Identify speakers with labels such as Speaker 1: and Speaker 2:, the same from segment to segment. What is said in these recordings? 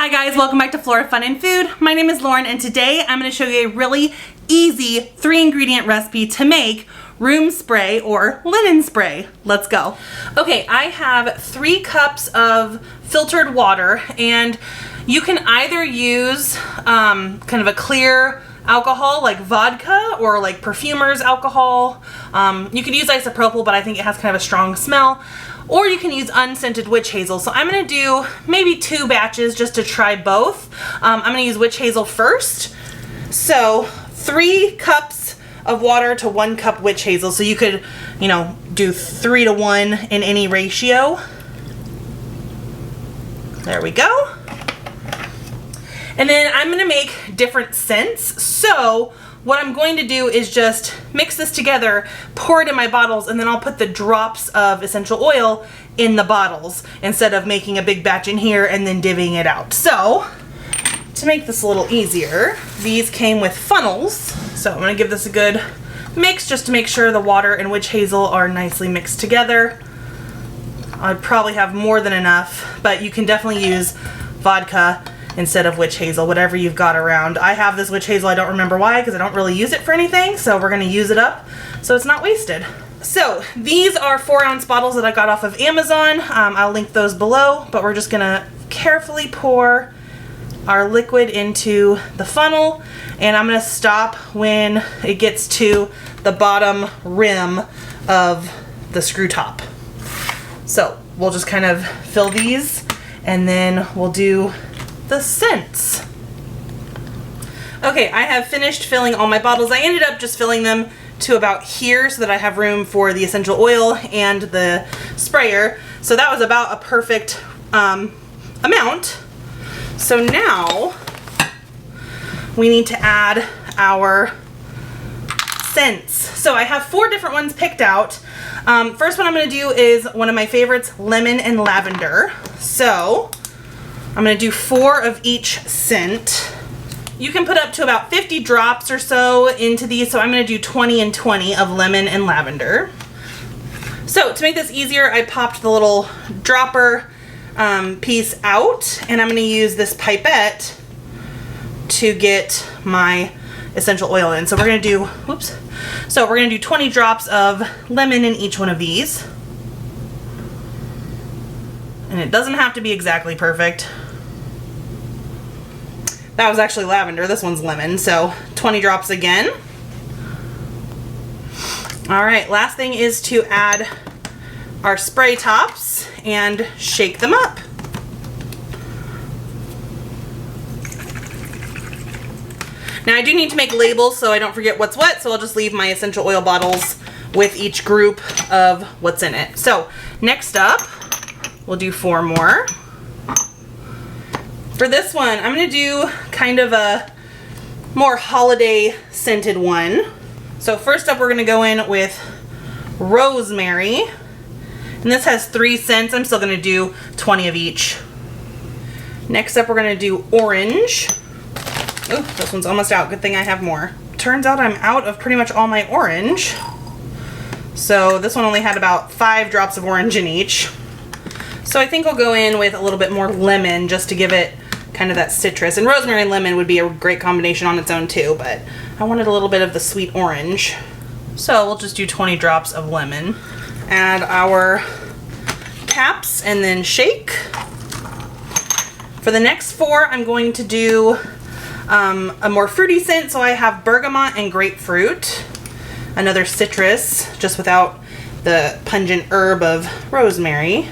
Speaker 1: Hi guys, welcome back to Flora Fun and Food. My name is Lauren and today I'm going to show you a really easy 3-ingredient recipe to make room spray or linen spray. Let's go. Okay, I have 3 cups of filtered water and you can either use kind of a clear alcohol like vodka or like perfumer's alcohol. You could use isopropyl, but I think it has kind of a strong smell. Or you can use unscented witch hazel. So I'm gonna do maybe 2 batches just to try both. I'm gonna use witch hazel first. So 3 cups of water to 1 cup witch hazel. So you could, do 3 to 1 in any ratio. There we go. And then I'm gonna make different scents. So what I'm going to do is just mix this together, pour it in my bottles, and then I'll put the drops of essential oil in the bottles instead of making a big batch in here and then divvying it out. So to make this a little easier, these came with funnels. So I'm gonna give this a good mix just to make sure the water and witch hazel are nicely mixed together. I'd probably have more than enough, but you can definitely use vodka instead of witch hazel, whatever you've got around. I have this witch hazel, I don't remember why, because I don't really use it for anything, so we're gonna use it up so it's not wasted. So these are 4-ounce bottles that I got off of Amazon. I'll link those below, but we're just gonna carefully pour our liquid into the funnel, and I'm gonna stop when it gets to the bottom rim of the screw top. So we'll just kind of fill these, and then we'll do the scents. Okay, I have finished filling all my bottles. I ended up just filling them to about here so that I have room for the essential oil and the sprayer. So that was about a perfect amount. So now we need to add our scents. So I have 4 different ones picked out. First one I'm going to do is one of my favorites, lemon and lavender. So I'm going to do 4 of each scent. You can put up to about 50 drops or so into these, so I'm going to do 20 and 20 of lemon and lavender. So to make this easier, I popped the little dropper piece out, and I'm going to use this pipette to get my essential oil in. So we're going to do, so we're going to do 20 drops of lemon in each one of these. And it doesn't have to be exactly perfect. That was actually lavender, this one's lemon, so 20 drops again. Alright, last thing is to add our spray tops and shake them up. Now I do need to make labels so I don't forget what's what, so I'll just leave my essential oil bottles with each group of what's in it. So next up, we'll do 4 more. For this one, I'm going to do kind of a more holiday scented one. So first up, we're going to go in with rosemary. And this has 3 scents. I'm still going to do 20 of each. Next up, we're going to do orange. Oh, this one's almost out. Good thing I have more. Turns out I'm out of pretty much all my orange. So this one only had about 5 drops of orange in each. So I think I'll go in with a little bit more lemon just to give it kind of that citrus. And rosemary and lemon would be a great combination on its own too, but I wanted a little bit of the sweet orange. So we'll just do 20 drops of lemon. Add our caps and then shake. For the next 4, I'm going to do a more fruity scent. So I have bergamot and grapefruit. Another citrus, just without the pungent herb of rosemary.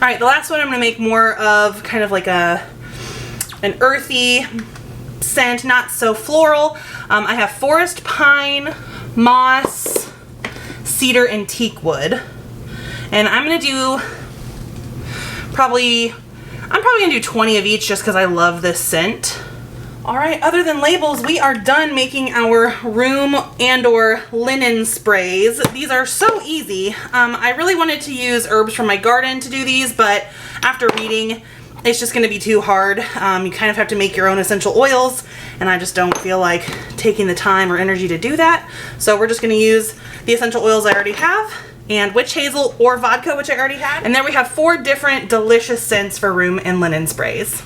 Speaker 1: Alright, the last one I'm going to make more of kind of like an earthy scent, not so floral. I have forest pine, moss, cedar, and teak wood. And I'm going to do I'm probably going to do 20 of each just because I love this scent. Alright, other than labels, we are done making our room and or linen sprays. These are so easy. I really wanted to use herbs from my garden to do these, but after reading, it's just going to be too hard. You kind of have to make your own essential oils, and I just don't feel like taking the time or energy to do that. So we're just going to use the essential oils I already have and witch hazel or vodka, which I already had. And then we have 4 different delicious scents for room and linen sprays.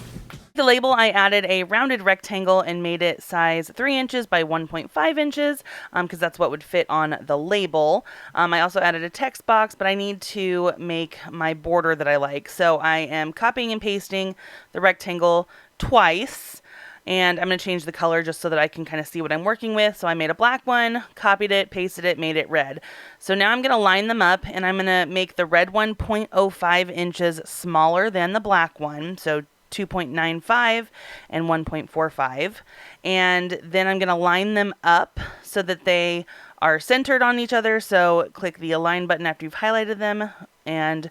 Speaker 1: The label, I added a rounded rectangle and made it size 3 inches by 1.5 inches because that's what would fit on the label. I also added a text box, but I need to make my border that I like. So I am copying and pasting the rectangle twice, and I'm going to change the color just so that I can kind of see what I'm working with. So I made a black one, copied it, pasted it, made it red. So now I'm going to line them up, and I'm going to make the red one 0.05 inches smaller than the black one. So 2.95 and 1.45, and then I'm going to line them up so that they are centered on each other. So click the align button after you've highlighted them and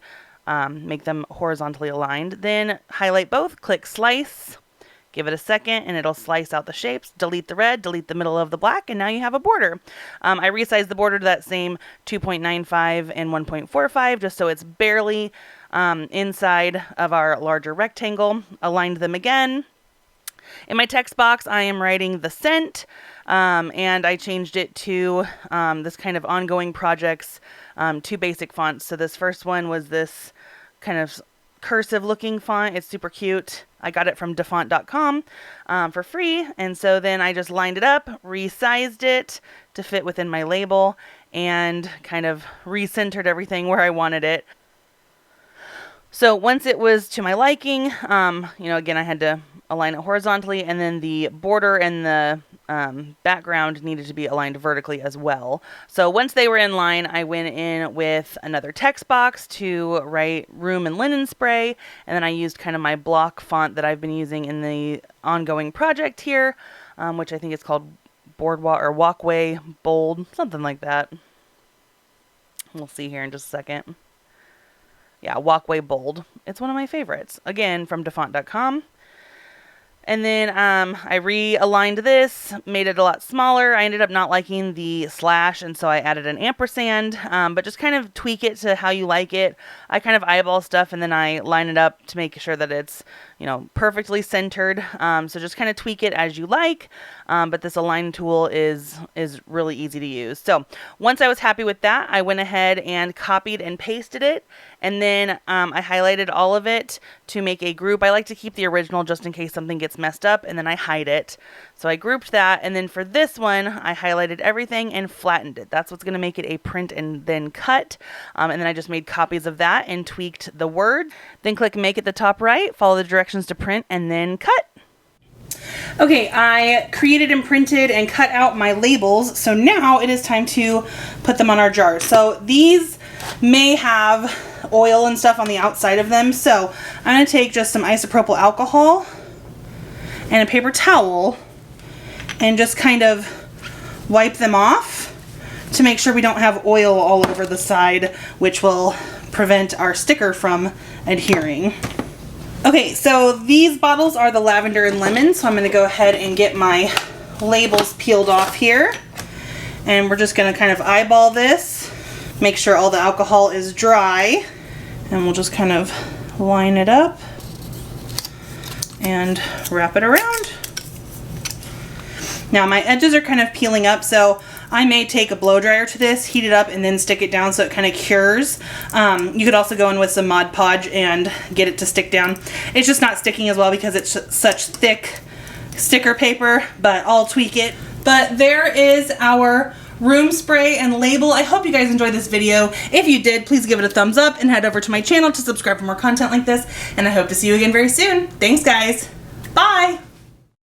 Speaker 1: make them horizontally aligned. Then highlight both, click slice, give it a second, and it'll slice out the shapes. Delete the red, delete the middle of the black, and now you have a border. I resized the border to that same 2.95 and 1.45 just so it's barely inside of our larger rectangle. Aligned them again. In my text box, I am writing the scent, and I changed it to this kind of ongoing projects, 2 basic fonts. So this first one was this kind of cursive looking font. It's super cute. I got it from defont.com for free. And so then I just lined it up, resized it to fit within my label, and kind of recentered everything where I wanted it. So once it was to my liking, again, I had to align it horizontally, and then the border and the background needed to be aligned vertically as well. So once they were in line, I went in with another text box to write room and linen spray, and then I used kind of my block font that I've been using in the ongoing project here, which I think is called Boardwalk or Walkway Bold, something like that. We'll see here in just a second. Yeah, Walkway Bold. It's one of my favorites. Again, from defont.com. And then I realigned this, made it a lot smaller. I ended up not liking the slash, and so I added an ampersand, but just kind of tweak it to how you like it. I kind of eyeball stuff, and then I line it up to make sure that it's, perfectly centered. So just kind of tweak it as you like, but this align tool is really easy to use. So once I was happy with that, I went ahead and copied and pasted it, and then I highlighted all of it to make a group. I like to keep the original just in case something gets messed up, and then I hide it. So I grouped that, and then for this one, I highlighted everything and flattened it. That's what's going to make it a print and then cut. And then I just made copies of that and tweaked the word. Then click make at the top right, follow the directions to print, and then cut. Okay, I created and printed and cut out my labels, so now it is time to put them on our jars. So these may have oil and stuff on the outside of them, so I'm going to take just some isopropyl alcohol and a paper towel and just kind of wipe them off to make sure we don't have oil all over the side, which will prevent our sticker from adhering. Okay, so these bottles are the lavender and lemon, so I'm going to go ahead and get my labels peeled off here. And we're just going to kind of eyeball this, make sure all the alcohol is dry, and we'll just kind of line it up and wrap it around. Now my edges are kind of peeling up, so I may take a blow dryer to this, heat it up, and then stick it down so it kind of cures. You could also go in with some Mod Podge and get it to stick down. It's just not sticking as well because it's such thick sticker paper, but I'll tweak it. But there is our room spray and label. I hope you guys enjoyed this video. If you did, please give it a thumbs up and head over to my channel to subscribe for more content like this. And I hope to see you again very soon. Thanks, guys. Bye.